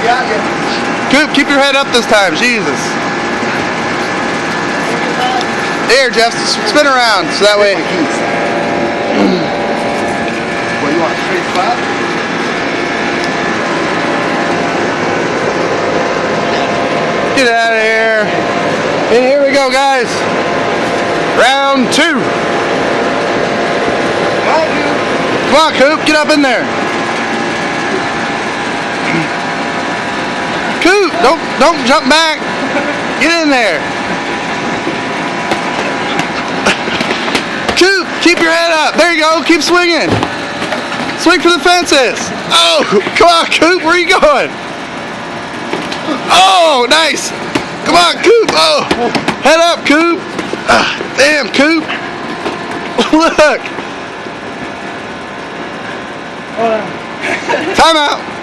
got you. Coop, keep your head up this time. Jesus. Here, Jeff, spin around so that way. What, you want a straight spot? Get out of here. And here we go, guys. Round 2. Come on, Coop, get up in there. Coop, don't jump back. Get in there. Coop, keep your head up. There you go. Keep swinging. Swing for the fences. Oh, come on, Coop. Where are you going? Oh, nice. Come on, Coop. Oh, head up, Coop. Damn, Coop. Look. Time out.